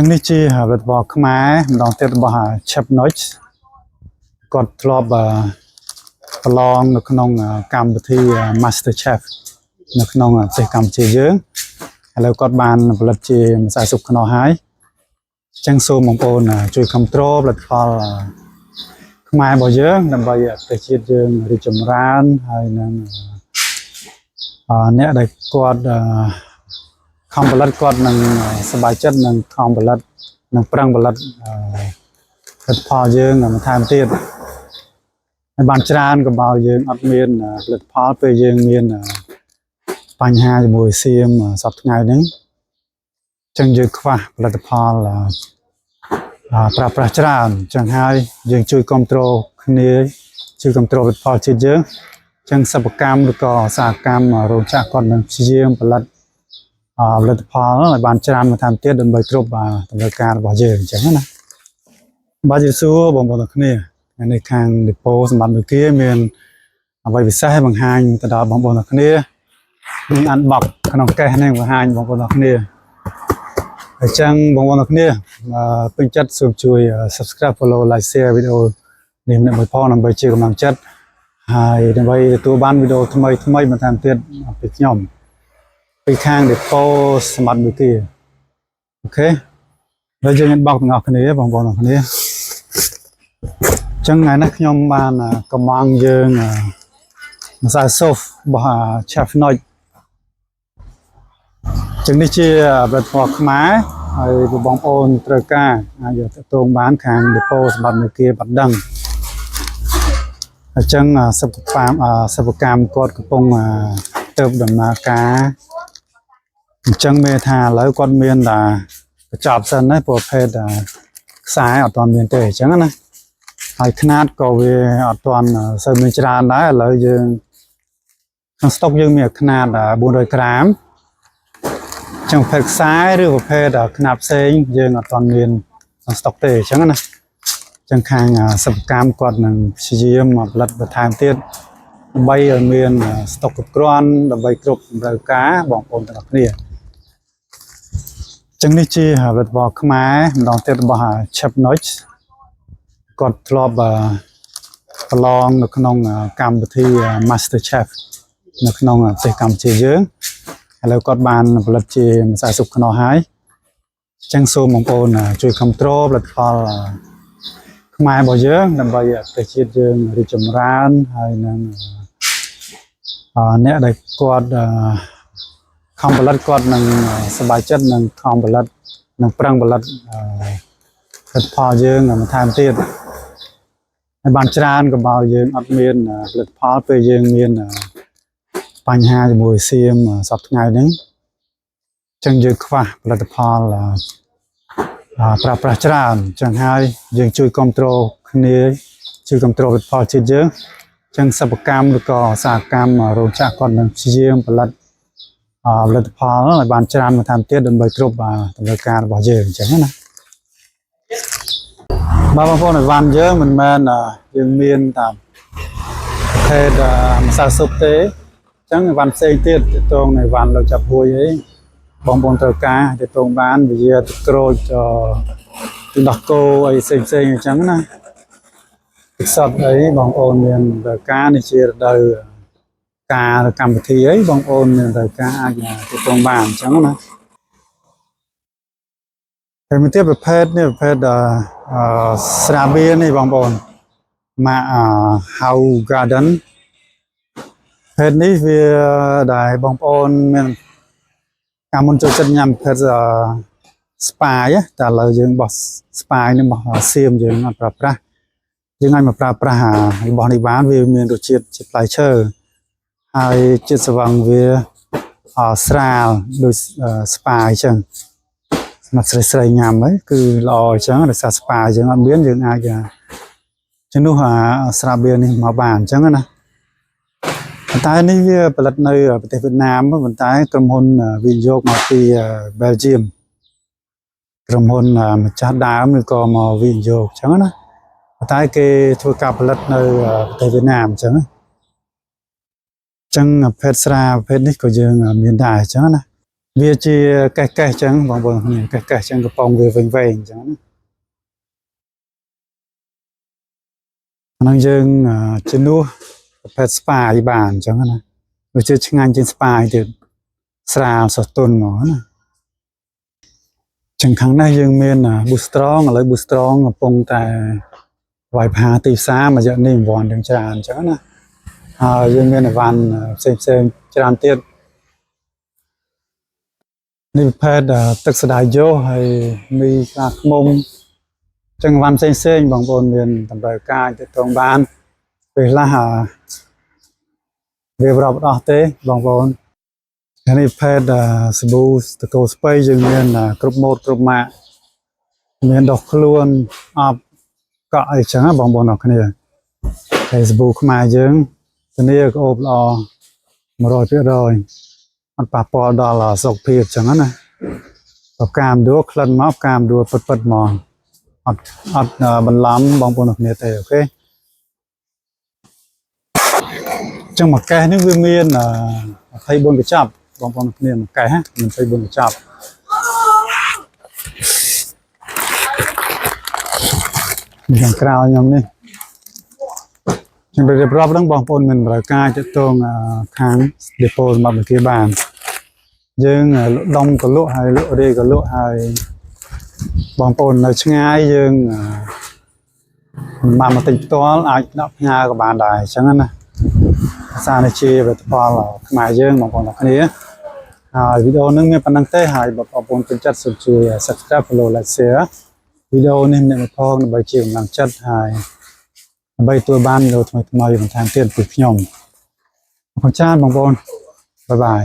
ចឹងនេះជារបស់ខ្មែរម្ដងទៀតរបស់ Chef Noich គាត់ធ្លាប់ប្រឡងនៅក្នុងកម្មវិធី Master Chef នៅក្នុងប្រទេសកម្ពុជាយើងឥឡូវគាត់បានផលិតជាម្សៅស៊ុបខ្នុរហើយចឹងសូមបងប្អូនជួយគ្រប់គ្រងផលិតផលខ្មែររបស់យើងដើម្បីប្រទេសជាតិយើងរីកចម្រើនហើយនឹងអ្នកដែលគាត់ខំផលិតគាត់នឹងសប្បាយចិត្តនឹងខំផលិតនឹងប្រឹងផលិតផលិតផលយើងបន្ថែមទៀតហើយបានច្រើនក៏បើយើងអត់មានផលិតផលពេលយើងមានបញ្ហាជាមួយសៀមសប្តាហ៍ថ្ងៃហ្នឹងចឹងយើងខ្វះផលិតផលប្រើប្រាស់ច្រើនចឹងហើយយើងជួយគ្រប់គ្រងគ្នាជួយគ្រប់គ្រងផលិតផលជាតិយើងចឹងសិប្បកម្មឬក៏ឧស្សាហកម្មរោងចក្រគាត់នឹងព្យាយាមផលិតផលិតផលឲ្យបានច្រើនបន្ថែមទៀតដើម្បីគ្រប់តម្រូវការរបស់យើងអញ្ចឹងណាបាទយេស៊ូបងប្អូនទាំងគ្នានៅខាងឌីប៉ូសម្បត្តិមួយគេមានអ្វីពិសេសឲ្យបង្ហាញទៅដល់បងប្អូនទាំងគ្នាមានអានបកក្នុងកេសនេះបង្ហាញបងប្អូនទាំងគ្នាអញ្ចឹងបងប្អូនទាំងគ្នាពេញចិត្តសូមជួយ subscribe follow like share វីដេអូនេះម្នាក់មួយផងដើម្បីជាកម្លាំងចិត្តហើយដើម្បីទទួលបានវីដេអូថ្មីបន្ថែមទៀតពីខ្ញុំពីខាង Depo សម្បត្តិមួយគេអូខេហើយយើងមានបោកទាំងអស់គ្នាបងប្អូនទាំងគ្នាអញ្ចឹងថ្ងៃនេះខ្ញុំបានកំងយើងម្សៅស៊ុបរបស់ Chef Noich អញ្ចឹងនេះជាផលិតផលខ្មែរហើយបងប្អូនត្រូវការអាចយកទៅទងបានខាង Depo សម្បត្តិមួយគេបាត់ដឹងអញ្ចឹងសិប្បកម្មគាត់កំពុងទៅដំណើរការអញ្ចឹងមេថាឥឡូវគាត់មានតែបញ្ចប់សិនណាប្រភេទខ្សែអត់ទាន់មានទេអញ្ចឹងណាហើយຂະຫນាតក៏វាអត់ទាន់សូវមានច្រើនដែរឥឡូវយើងក្នុងស្តុកយើងមានຂະຫນាត400ក្រាមអញ្ចឹងប្រភេទខ្សែឬប្រភេទຂະຫນាតផ្សេងយើងអត់ទាន់មានក្នុងស្តុកទេអញ្ចឹងណាអញ្ចឹងខាងសិប្បកម្មគាត់នឹងព្យាយាមផលិតបន្ថែមទៀតដើម្បីឲ្យមានស្តុកគ្រប់គ្រាន់ដើម្បីគ្រប់តម្រូវការបងប្អូនទាំងអស់គ្នាចឹងនេះជាផលិតផលខ្មែរម្ដងទៀតរបស់ Chef Noich គាត់ធ្លាប់ប្រឡងនៅក្នុងកម្មវិធី Master Chef នៅក្នុងប្រទេសកម្ពុជាយើងឥឡូវគាត់បានផលិតជាម្សៅស៊ុបខ្នុរហើយចឹងសូមបងប្អូនជួយគ្រប់គ្រងផលិតផលខ្មែររបស់យើងដើម្បីប្រទេសជាតិយើងរីកចម្រើនហើយនឹងអ្នកដែលគាត់ខំផលិតគាត់នឹងសប្បាយចិត្តនឹងខំផលិតនឹងប្រឹងផលិតផលិតផលយើងបន្ថែមទៀតហើយបានច្រើនក៏បើយើងអត់មានផលិតផលពេលយើងមានបញ្ហាជាមួយសៀមសប្តាហ៍ថ្ងៃហ្នឹងអញ្ចឹងយើងខ្វះផលិតផលប្រើប្រាស់ច្រើនអញ្ចឹងហើយយើងជួយគ្រប់គ្រងគ្នាជួយគ្រប់គ្រងផលិតផលជាតិយើងអញ្ចឹងសិប្បកម្មឬក៏ឧស្សាហកម្មរោងចក្រគាត់នឹងព្យាយាមផលិតផលិតផលឲ្យបានច្រើនបន្ថែមទៀតដើម្បីគ្រប់តម្រូវការរបស់យើងអញ្ចឹងណាបងប្អូនអីវ៉ាន់យើងមិនមែនយើងមានតាមប្រភេទម្សៅស៊ុបទេអញ្ចឹងអីវ៉ាន់ផ្សេងទៀតតងនៅអីវ៉ាន់លោកចាប់ហួយអីបងប្អូនត្រូវការទៅតងបានវាទឹកក្រូចទៅដោះគោអីផ្សេងអញ្ចឹងណាទឹកសុទ្ធអីបងប្អូនមានត្រូវការនេះជារដូវការកម្មវិធីអីបងប្អូនមានត្រូវការអាចទៅតងបានអញ្ចឹងណាហើយមានទៀតប្រភេទនេះប្រភេទស្រាបៀរនេះបងប្អូនមក How Garden ប្រភេទនេះវាដែលបងប្អូនមានការមុនចូលចិត្តញ៉ាំប្រភេទស្ប៉ាយតែឥឡូវយើងបោះស្ប៉ាយនេះបោះសៀមយើងអត់ប្រើប្រាស់យើងឲ្យមកប្រើប្រាស់របស់នេះបានវាមានរសជាតិជាផ្លែឈើហើយជាតិស្វឹងវាស្រាលដូចស្ប៉ាយអញ្ចឹងសម្រាប់ស្រីញ៉ាំហ្នឹងគឺល្អអញ្ចឹងដោយសារស្ប៉ាយើងអត់មានយើងអាចជំនួសស្រាបៀរនេះមកបានអញ្ចឹងណាប៉ុន្តែនេះវាផលិតនៅប្រទេសវៀតណាមប៉ុន្តែក្រុមហ៊ុនវិនិយោគមកពីបែលហ្ស៊ៀមក្រុមហ៊ុនម្ចាស់ដើមឬក៏មកវិនិយោគអញ្ចឹងណាប៉ុន្តែគេធ្វើការផលិតនៅប្រទេសវៀតណាមអញ្ចឹងប្រភេទស្រាប្រភេទនេះក៏យើងមានដែរអញ្ចឹងណា វាជាកេះកេះចឹងបងប្អូនកេះកេះចឹងកំប៉ុងវាវិញវិញចឹងណាហ្នឹងយើងជំនួសប្រភេទស្ប៉ាយបានចឹងណាវាជាឆ្ងាញ់ជាងស្ប៉ាយទៀតស្រាលសោះទុនហ្មងណាចឹងខាងនេះយើងមាន Boostrong ឥឡូវ Boostrong កំពុងតែវាយផាទីផ្សារមួយរយៈនេះរង្វាន់ទាំងច្រើនចឹងណាហើយយើងមានអីវ៉ាន់ផ្សេងច្រើនទៀតនេះប្រភេទទឹកសដាយយោហើយមីខ្លាឃ្មុំចឹងអីវ៉ាន់ផ្សេងបងប្អូនមានតម្រូវការទៅតងបានពេលខ្លះវាប្រអប់អស់ទេបងប្អូននេះប្រភេទសាប៊ូតកោស្ពៃយើងមានគ្រប់ម៉ូតគ្រប់ម៉ាកមានដុសខ្លួនអបកក់អីចឹងបងប្អូនអរគ្នាហើយសាប៊ូខ្មែរយើងធានាក្អូបល្អ 100% អត់ប៉ះពាល់ដល់សុខភាពចឹងណាប្រកាមដួលក្លិនមកកាមដួលពិតហ្មងអត់បន្លំបងប្អូនគ្នាទេអូខេចឹងមួយកេះនេះវាមាន24កញ្ចប់បងប្អូនគ្នាមួយកេះមាន24កញ្ចប់ខាងក្រៅខ្ញុំនេះចឹងរៀបរាប់ហ្នឹងបងប្អូនមានតម្រូវការទាក់ទងខាង depot របស់វិទ្យាបានយើងលក់ដុំក៏លក់ហើយលក់រាយក៏លក់ហើយបងប្អូននៅឆ្ងាយយើងបានមកទិញផ្ទាល់អាចដាក់ផ្ញើក៏បានដែរអញ្ចឹងណាភាសានេះជាផលិតផលខ្មែរយើងបងប្អូនគ្នាហើយវីដេអូនេះមានប៉ុណ្្នឹងទេហើយបងប្អូនពេញចិត្តសូមជួយ Subscribe Follow Like Share វីដេអូនេះអ្នកមកផងដើម្បីជាកម្លាំងចិត្តហើយដើម្បីទទួលបានវីដេអូថ្មីៗបន្ថែមទៀតពីខ្ញុំអរគុណច្រើនបងប្អូនបាយបាយ